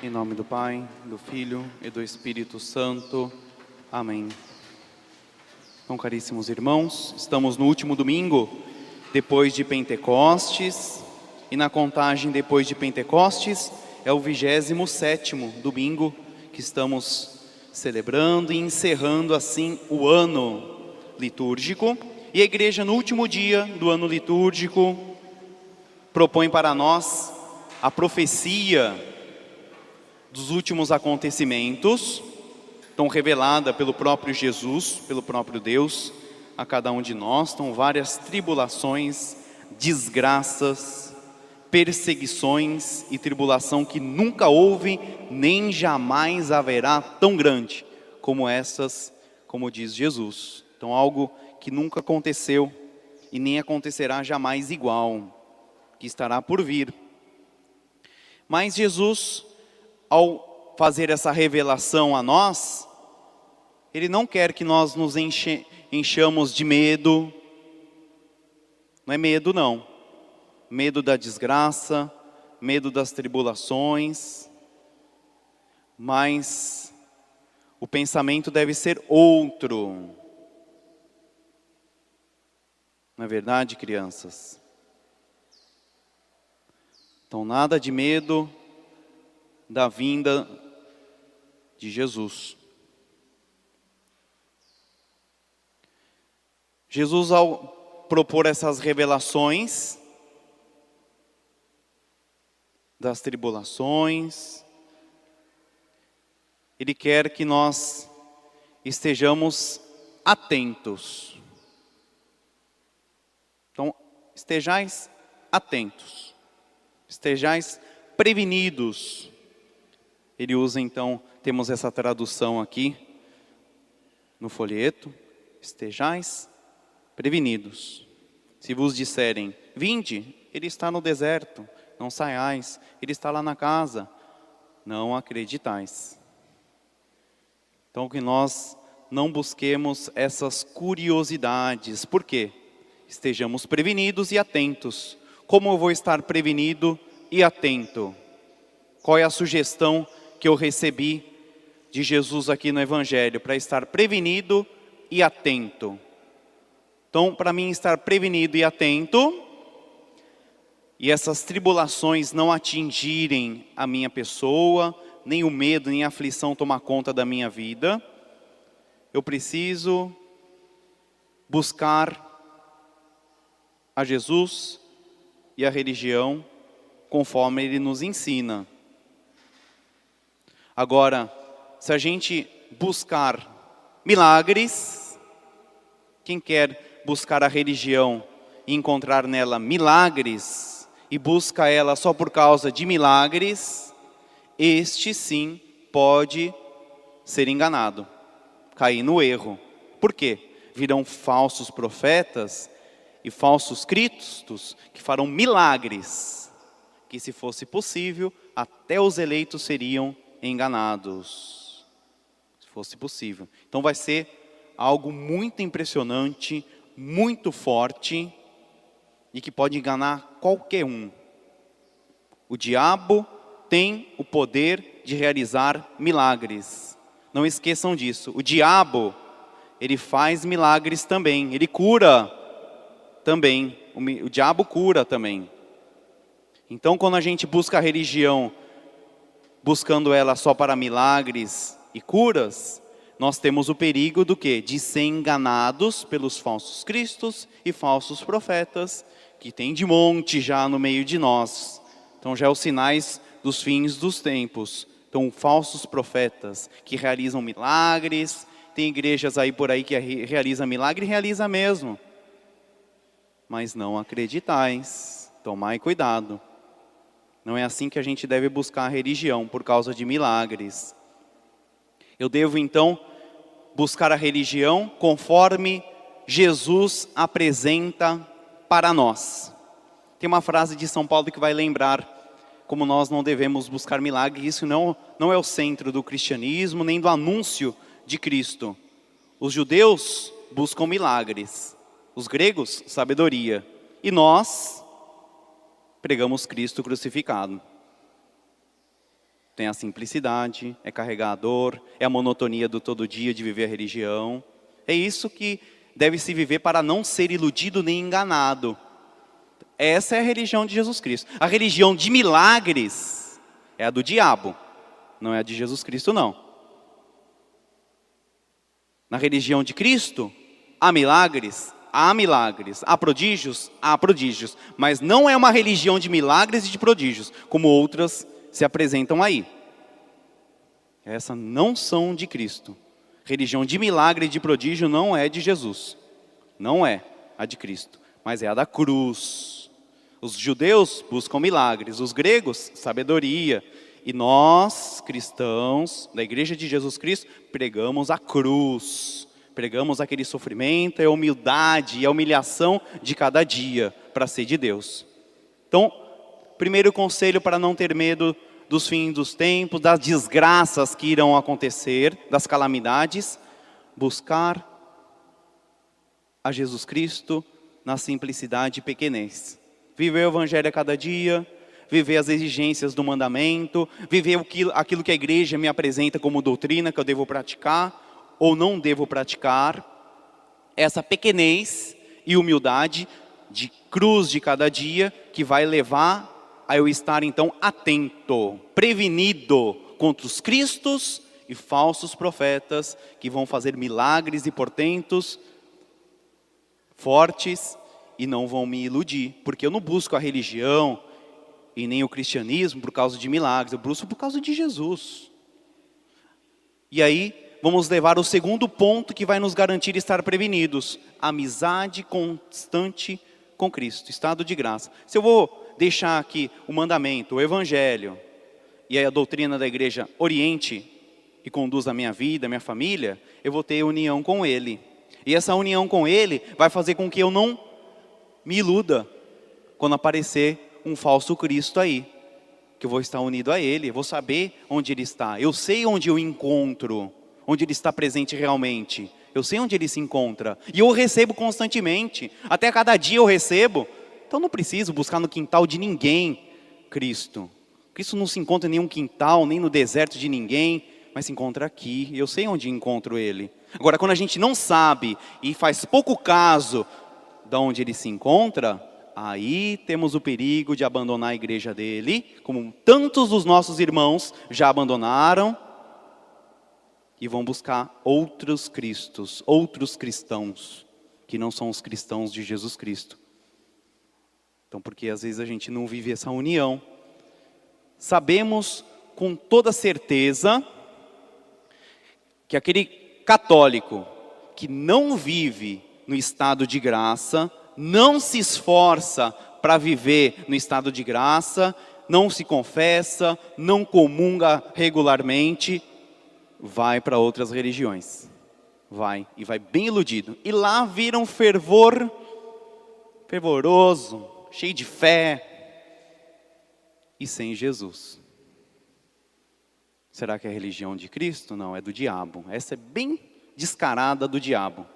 Em nome do Pai, do Filho e do Espírito Santo. Amém. Então, caríssimos irmãos, estamos no último domingo depois de Pentecostes, e na contagem depois de Pentecostes é o 27º domingo que estamos celebrando e encerrando assim o ano litúrgico. E a igreja, no último dia do ano litúrgico, propõe para nós a profecia dos últimos acontecimentos, tão revelada pelo próprio Jesus, pelo próprio Deus, a cada um de nós. Estão várias tribulações, desgraças, perseguições e tribulação que nunca houve, nem jamais haverá tão grande como essas, como diz Jesus. Então, algo que nunca aconteceu e nem acontecerá jamais igual, que estará por vir. Mas Jesus, ao fazer essa revelação a nós, Ele não quer que nós nos enchamos de medo. Não é medo, não. Medo da desgraça, medo das tribulações. Mas o pensamento deve ser outro. Não é verdade, crianças? Então, nada de medo da vinda de Jesus. Jesus, ao propor essas revelações das tribulações, Ele quer que nós estejamos atentos. Então, estejais atentos, estejais prevenidos. Ele usa então, temos essa tradução aqui no folheto: estejais prevenidos. Se vos disserem, vinde, ele está no deserto, não saiais, ele está lá na casa, não acreditais. Então, que nós não busquemos essas curiosidades. Por quê? Estejamos prevenidos e atentos. Como eu vou estar prevenido e atento? Qual é a sugestão que eu recebi de Jesus aqui no Evangelho? Para estar prevenido e atento. Então, para mim estar prevenido e atento, e essas tribulações não atingirem a minha pessoa, nem o medo, nem a aflição tomar conta da minha vida, eu preciso buscar a Jesus e a religião conforme Ele nos ensina. Agora, se a gente buscar milagres, quem quer buscar a religião e encontrar nela milagres, e busca ela só por causa de milagres, este sim pode ser enganado, cair no erro. Por quê? Virão falsos profetas e falsos cristos que farão milagres, que se fosse possível, até os eleitos seriam enganados, se fosse possível. Então vai ser algo muito impressionante, muito forte, e que pode enganar qualquer um. O diabo tem o poder de realizar milagres. Não esqueçam disso. O diabo, ele faz milagres também, ele cura também. O diabo cura também. Então, quando a gente busca a religião, buscando ela só para milagres e curas, nós temos o perigo do quê? De ser enganados pelos falsos cristos e falsos profetas, que tem de monte já no meio de nós. Então já é os sinais dos fins dos tempos. Então, falsos profetas que realizam milagres, tem igrejas aí por aí que realizam milagre e realiza mesmo. Mas não acreditais, tomai cuidado. Não é assim que a gente deve buscar a religião, por causa de milagres. Eu devo então buscar a religião conforme Jesus apresenta para nós. Tem uma frase de São Paulo que vai lembrar como nós não devemos buscar milagres. Isso não é o centro do cristianismo, nem do anúncio de Cristo. Os judeus buscam milagres, os gregos, sabedoria. E nós pregamos Cristo crucificado. Tem a simplicidade, é carregador, é a monotonia do todo dia de viver a religião. É isso que deve se viver para não ser iludido nem enganado. Essa é a religião de Jesus Cristo. A religião de milagres é a do diabo, não é a de Jesus Cristo, não. Na religião de Cristo, há milagres, há prodígios, mas não é uma religião de milagres e de prodígios, como outras se apresentam aí. Essas não são de Cristo. Religião de milagre e de prodígio não é de Jesus. Não é a de Cristo, mas é a da cruz. Os judeus buscam milagres, os gregos, sabedoria. E nós, cristãos, da Igreja de Jesus Cristo, pregamos a cruz. Pregamos aquele sofrimento, a humildade e a humilhação de cada dia para ser de Deus. Então, primeiro conselho para não ter medo dos fins dos tempos, das desgraças que irão acontecer, das calamidades, buscar a Jesus Cristo na simplicidade e pequenez. Viver o Evangelho a cada dia, viver as exigências do mandamento, viver aquilo que a igreja me apresenta como doutrina que eu devo praticar ou não devo praticar. Essa pequenez e humildade de cruz de cada dia que vai levar a eu estar então atento, prevenido contra os cristos e falsos profetas que vão fazer milagres e portentos fortes e não vão me iludir, porque eu não busco a religião e nem o cristianismo por causa de milagres, eu busco por causa de Jesus. E aí vamos levar ao segundo ponto que vai nos garantir estar prevenidos: amizade constante com Cristo, estado de graça. Se eu vou deixar aqui o mandamento, o evangelho e a doutrina da igreja oriente e conduz a minha vida, a minha família, eu vou ter união com Ele. E essa união com Ele vai fazer com que eu não me iluda quando aparecer um falso Cristo aí. Que eu vou estar unido a Ele, eu vou saber onde Ele está. Eu sei onde eu encontro, onde Ele está presente realmente. Eu sei onde Ele se encontra. E eu o recebo constantemente. Até cada dia eu recebo. Então não preciso buscar no quintal de ninguém Cristo. Cristo não se encontra em nenhum quintal, nem no deserto de ninguém, mas se encontra aqui. Eu sei onde encontro Ele. Agora, quando a gente não sabe e faz pouco caso de onde Ele se encontra, aí temos o perigo de abandonar a igreja dele, como tantos dos nossos irmãos já abandonaram, e vão buscar outros cristos, outros cristãos, que não são os cristãos de Jesus Cristo. Então, porque às vezes a gente não vive essa união. Sabemos com toda certeza que aquele católico que não vive no estado de graça, não se esforça para viver no estado de graça, não se confessa, não comunga regularmente, vai para outras religiões. Vai, e vai bem iludido. E lá vira um fervoroso, cheio de fé, e sem Jesus. Será que é a religião de Cristo? Não, é do diabo. Essa é bem descarada do diabo.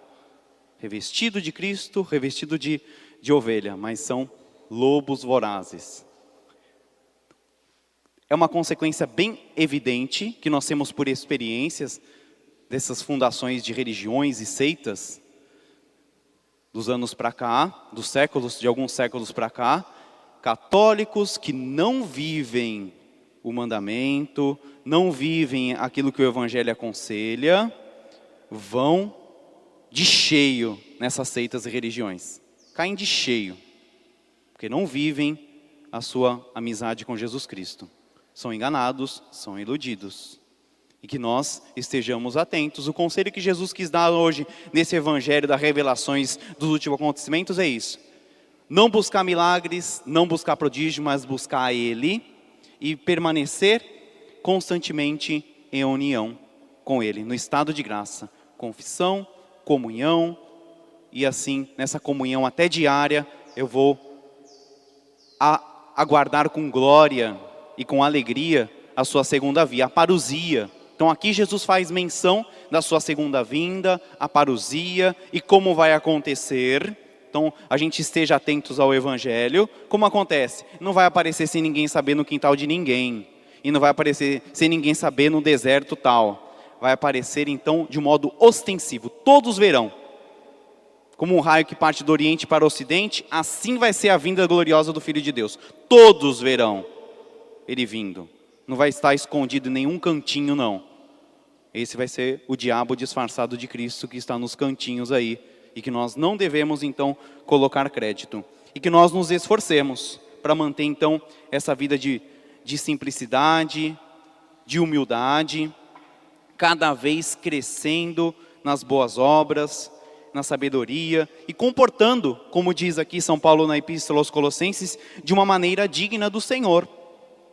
Revestido de Cristo, revestido de ovelha, mas são lobos vorazes. É uma consequência bem evidente que nós temos por experiências dessas fundações de religiões e seitas dos anos para cá, de alguns séculos para cá, católicos que não vivem o mandamento, não vivem aquilo que o Evangelho aconselha, vão de cheio nessas seitas e religiões. Caem de cheio, porque não vivem a sua amizade com Jesus Cristo. São enganados, são iludidos. E que nós estejamos atentos. O conselho que Jesus quis dar hoje nesse Evangelho das revelações dos últimos acontecimentos é isso. Não buscar milagres, não buscar prodígio, mas buscar Ele e permanecer constantemente em união com Ele, no estado de graça. Confissão, comunhão, e assim, nessa comunhão até diária, eu vou aguardar com glória e com alegria a sua segunda vinda, a parousia. Então aqui Jesus faz menção da sua segunda vinda, a parousia e como vai acontecer. Então a gente esteja atentos ao Evangelho. Como acontece? Não vai aparecer sem ninguém saber no quintal de ninguém. e não vai aparecer sem ninguém saber no deserto tal. Vai aparecer então de modo ostensivo, todos verão. Como um raio que parte do Oriente para o Ocidente, assim vai ser a vinda gloriosa do Filho de Deus. Todos verão ele vindo. Não vai estar escondido em nenhum cantinho, não. Esse vai ser o diabo disfarçado de Cristo que está nos cantinhos aí. E que nós não devemos, então, colocar crédito. E que nós nos esforcemos para manter, então, essa vida de simplicidade, de humildade, cada vez crescendo nas boas obras, na sabedoria e comportando, como diz aqui São Paulo na Epístola aos Colossenses, de uma maneira digna do Senhor.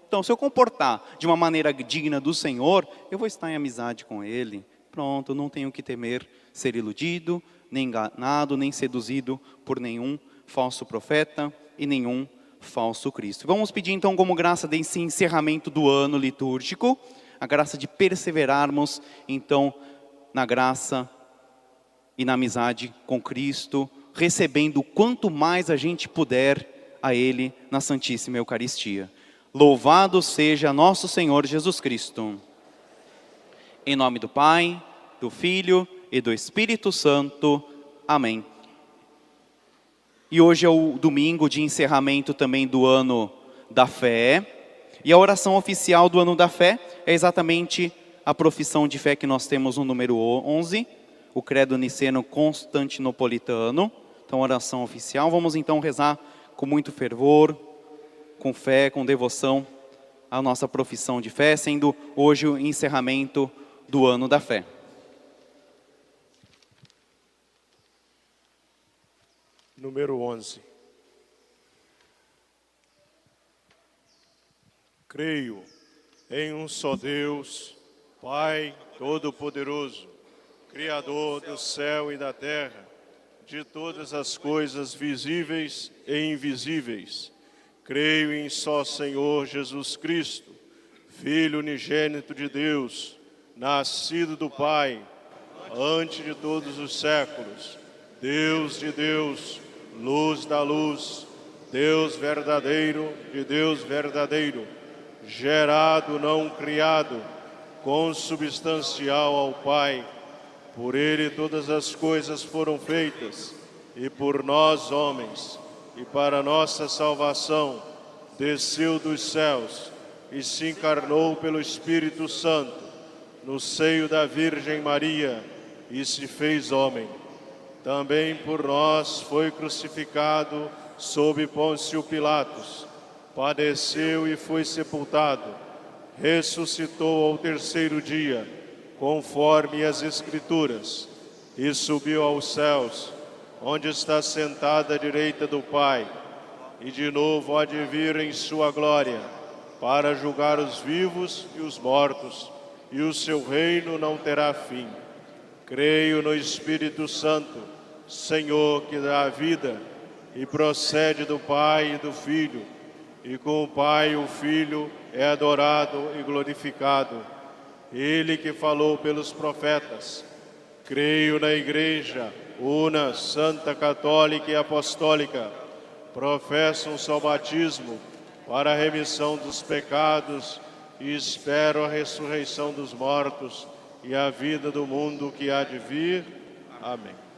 Então, se eu comportar de uma maneira digna do Senhor, eu vou estar em amizade com Ele. Pronto, não tenho que temer ser iludido, nem enganado, nem seduzido por nenhum falso profeta e nenhum falso Cristo. Vamos pedir então como graça desse encerramento do ano litúrgico, a graça de perseverarmos então na graça e na amizade com Cristo, recebendo quanto mais a gente puder a Ele na Santíssima Eucaristia. Louvado seja nosso Senhor Jesus Cristo. Em nome do Pai, do Filho e do Espírito Santo. Amém. E hoje é o domingo de encerramento também do ano da fé. E a oração oficial do ano da fé é exatamente a profissão de fé que nós temos no número 11, o Credo Niceno Constantinopolitano. Então, oração oficial. Vamos então rezar com muito fervor, com fé, com devoção, a nossa profissão de fé, sendo hoje o encerramento do ano da fé. Número 11. Creio em um só Deus, Pai Todo-Poderoso, Criador do céu e da terra, de todas as coisas visíveis e invisíveis. Creio em só Senhor Jesus Cristo, Filho unigênito de Deus, nascido do Pai, antes de todos os séculos, Deus de Deus, luz da luz, Deus verdadeiro de Deus verdadeiro, gerado, não criado, consubstancial ao Pai. Por Ele todas as coisas foram feitas, e por nós, homens, e para nossa salvação, desceu dos céus e se encarnou pelo Espírito Santo, no seio da Virgem Maria, e se fez homem. Também por nós foi crucificado sob Pôncio Pilatos, padeceu e foi sepultado, ressuscitou ao terceiro dia, conforme as Escrituras, e subiu aos céus, onde está sentado à direita do Pai, e de novo há de vir em sua glória, para julgar os vivos e os mortos, e o seu reino não terá fim. Creio no Espírito Santo, Senhor que dá a vida, e procede do Pai e do Filho, e com o Pai e o Filho é adorado e glorificado. Ele que falou pelos profetas. Creio na Igreja, una, santa, católica e apostólica. Professo um só batismo para a remissão dos pecados e espero a ressurreição dos mortos e a vida do mundo que há de vir. Amém.